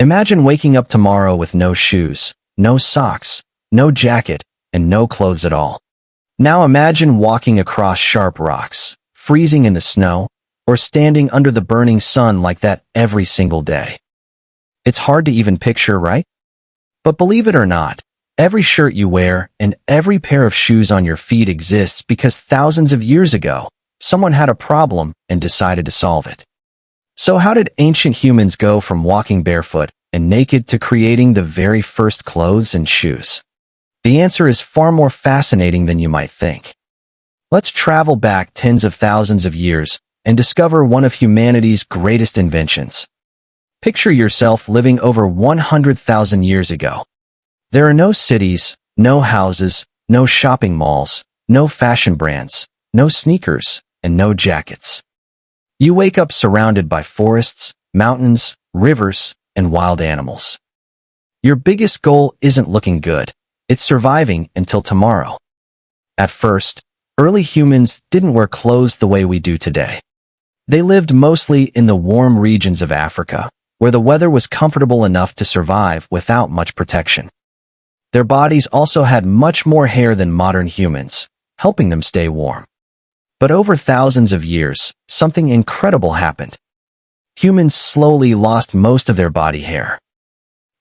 Imagine waking up tomorrow with no shoes, no socks, no jacket, and no clothes at all. Now imagine walking across sharp rocks, freezing in the snow, or standing under the burning sun like that every single day. It's hard to even picture, right? But believe it or not, every shirt you wear and every pair of shoes on your feet exists because thousands of years ago, someone had a problem and decided to solve it. So how did ancient humans go from walking barefoot and naked to creating the very first clothes and shoes? The answer is far more fascinating than you might think. Let's travel back tens of thousands of years and discover one of humanity's greatest inventions. Picture yourself living over 100,000 years ago. There are no cities, no houses, no shopping malls, no fashion brands, no sneakers, and no jackets. You wake up surrounded by forests, mountains, rivers, and wild animals. Your biggest goal isn't looking good. It's surviving until tomorrow. At first, early humans didn't wear clothes the way we do today. They lived mostly in the warm regions of Africa, where the weather was comfortable enough to survive without much protection. Their bodies also had much more hair than modern humans, helping them stay warm. But over thousands of years, something incredible happened. Humans slowly lost most of their body hair.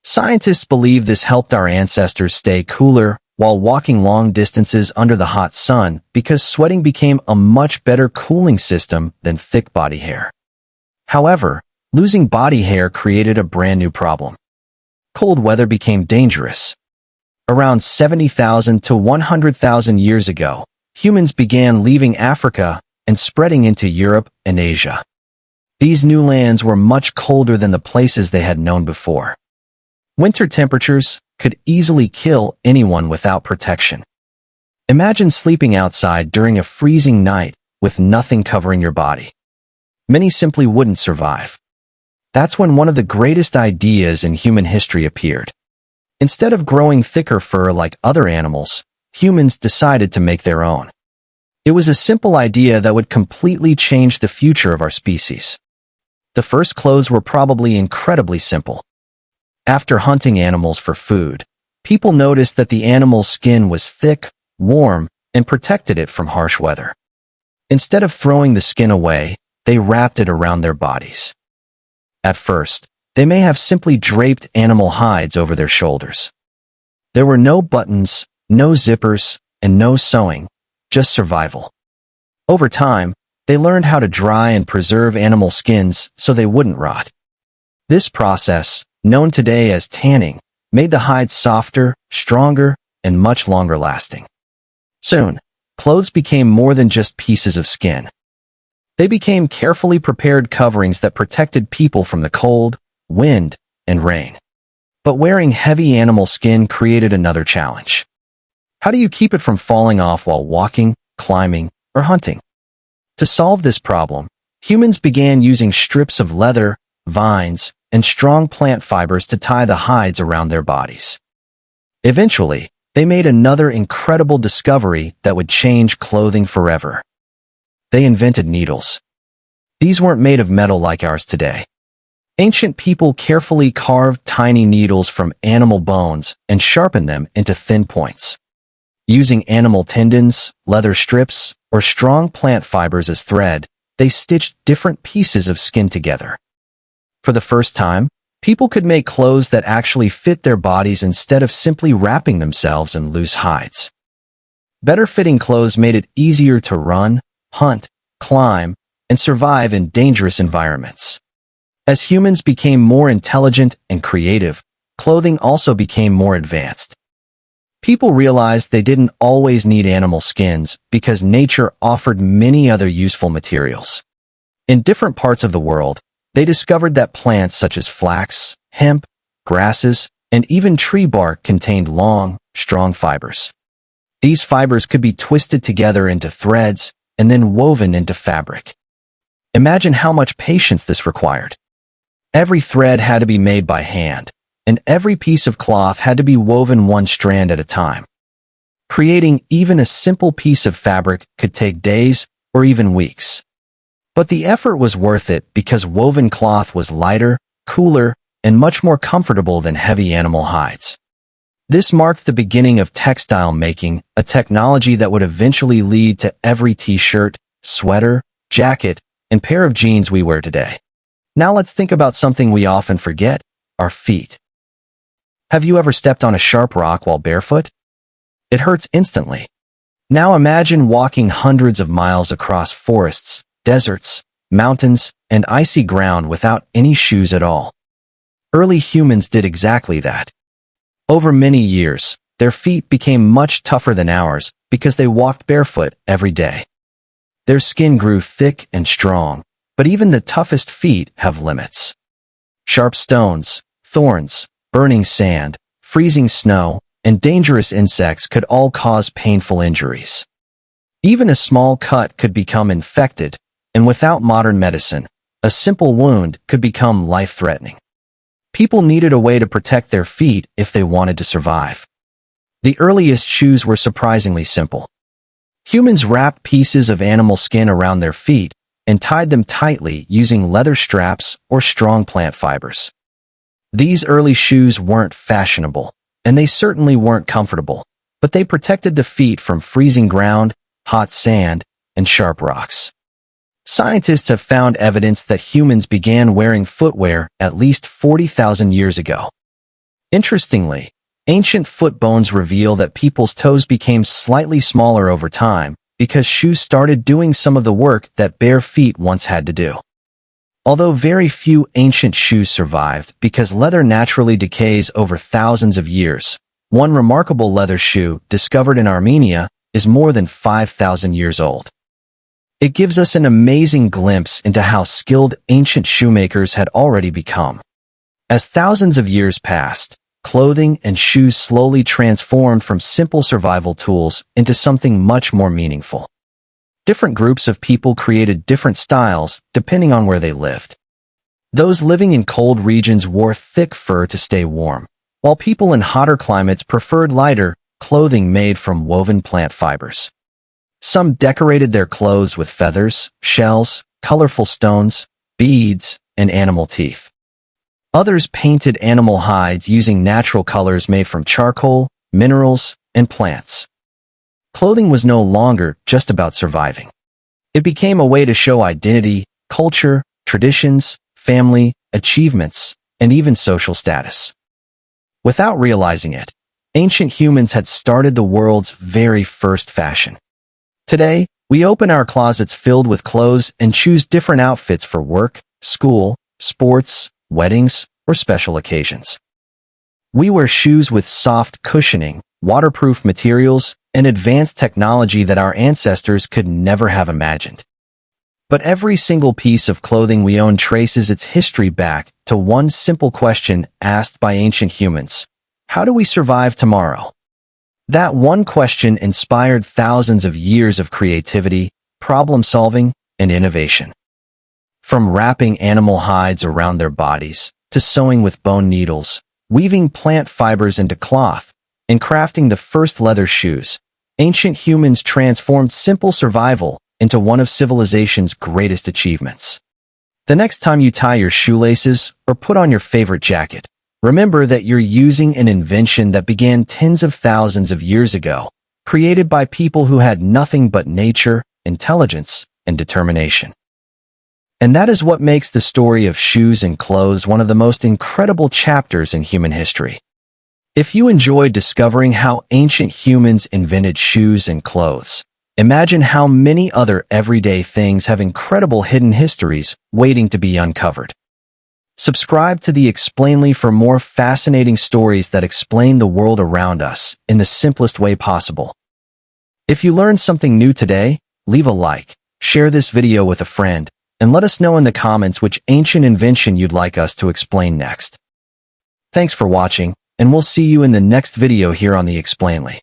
Scientists believe this helped our ancestors stay cooler while walking long distances under the hot sun because sweating became a much better cooling system than thick body hair. However, losing body hair created a brand new problem. Cold weather became dangerous. Around 70,000 to 100,000 years ago, humans began leaving Africa and spreading into Europe and Asia. These new lands were much colder than the places they had known before. Winter temperatures could easily kill anyone without protection. Imagine sleeping outside during a freezing night with nothing covering your body. Many simply wouldn't survive. That's when one of the greatest ideas in human history appeared. Instead of growing thicker fur like other animals, humans decided to make their own. It was a simple idea that would completely change the future of our species. The first clothes were probably incredibly simple. After hunting animals for food, people noticed that the animal's skin was thick, warm, and protected it from harsh weather. Instead of throwing the skin away, they wrapped it around their bodies. At first, they may have simply draped animal hides over their shoulders. There were no buttons, no zippers, and no sewing, just survival. Over time, they learned how to dry and preserve animal skins so they wouldn't rot. This process, known today as tanning, made the hides softer, stronger, and much longer lasting. Soon, clothes became more than just pieces of skin. They became carefully prepared coverings that protected people from the cold, wind, and rain. But wearing heavy animal skin created another challenge. How do you keep it from falling off while walking, climbing, or hunting? To solve this problem, humans began using strips of leather, vines, and strong plant fibers to tie the hides around their bodies. Eventually, they made another incredible discovery that would change clothing forever. They invented needles. These weren't made of metal like ours today. Ancient people carefully carved tiny needles from animal bones and sharpened them into thin points. Using animal tendons, leather strips, or strong plant fibers as thread, they stitched different pieces of skin together. For the first time, people could make clothes that actually fit their bodies instead of simply wrapping themselves in loose hides. Better-fitting clothes made it easier to run, hunt, climb, and survive in dangerous environments. As humans became more intelligent and creative, clothing also became more advanced. People realized they didn't always need animal skins because nature offered many other useful materials. In different parts of the world, they discovered that plants such as flax, hemp, grasses, and even tree bark contained long, strong fibers. These fibers could be twisted together into threads and then woven into fabric. Imagine how much patience this required. Every thread had to be made by hand, and every piece of cloth had to be woven one strand at a time. Creating even a simple piece of fabric could take days or even weeks. But the effort was worth it because woven cloth was lighter, cooler, and much more comfortable than heavy animal hides. This marked the beginning of textile making, a technology that would eventually lead to every t-shirt, sweater, jacket, and pair of jeans we wear today. Now let's think about something we often forget: our feet. Have you ever stepped on a sharp rock while barefoot? It hurts instantly. Now imagine walking hundreds of miles across forests, deserts, mountains, and icy ground without any shoes at all. Early humans did exactly that. Over many years, their feet became much tougher than ours because they walked barefoot every day. Their skin grew thick and strong, but even the toughest feet have limits. Sharp stones, thorns, burning sand, freezing snow, and dangerous insects could all cause painful injuries. Even a small cut could become infected, and without modern medicine, a simple wound could become life-threatening. People needed a way to protect their feet if they wanted to survive. The earliest shoes were surprisingly simple. Humans wrapped pieces of animal skin around their feet and tied them tightly using leather straps or strong plant fibers. These early shoes weren't fashionable, and they certainly weren't comfortable, but they protected the feet from freezing ground, hot sand, and sharp rocks. Scientists have found evidence that humans began wearing footwear at least 40,000 years ago. Interestingly, ancient foot bones reveal that people's toes became slightly smaller over time because shoes started doing some of the work that bare feet once had to do. Although very few ancient shoes survived because leather naturally decays over thousands of years, one remarkable leather shoe discovered in Armenia is more than 5,000 years old. It gives us an amazing glimpse into how skilled ancient shoemakers had already become. As thousands of years passed, clothing and shoes slowly transformed from simple survival tools into something much more meaningful. Different groups of people created different styles depending on where they lived. Those living in cold regions wore thick fur to stay warm, while people in hotter climates preferred lighter clothing made from woven plant fibers. Some decorated their clothes with feathers, shells, colorful stones, beads, and animal teeth. Others painted animal hides using natural colors made from charcoal, minerals, and plants. Clothing was no longer just about surviving. It became a way to show identity, culture, traditions, family, achievements, and even social status. Without realizing it, ancient humans had started the world's very first fashion. Today, we open our closets filled with clothes and choose different outfits for work, school, sports, weddings, or special occasions. We wear shoes with soft cushioning, waterproof materials, and advanced technology that our ancestors could never have imagined. But every single piece of clothing we own traces its history back to one simple question asked by ancient humans: how do we survive tomorrow? That one question inspired thousands of years of creativity, problem-solving, and innovation. From wrapping animal hides around their bodies, to sewing with bone needles, weaving plant fibers into cloth, and crafting the first leather shoes, ancient humans transformed simple survival into one of civilization's greatest achievements. The next time you tie your shoelaces or put on your favorite jacket, remember that you're using an invention that began tens of thousands of years ago, created by people who had nothing but nature, intelligence, and determination. And that is what makes the story of shoes and clothes one of the most incredible chapters in human history. If you enjoyed discovering how ancient humans invented shoes and clothes, imagine how many other everyday things have incredible hidden histories waiting to be uncovered. Subscribe to the Explainly for more fascinating stories that explain the world around us in the simplest way possible. If you learned something new today, leave a like, share this video with a friend, and let us know in the comments which ancient invention you'd like us to explain next. Thanks for watching, and we'll see you in the next video here on the Explainly.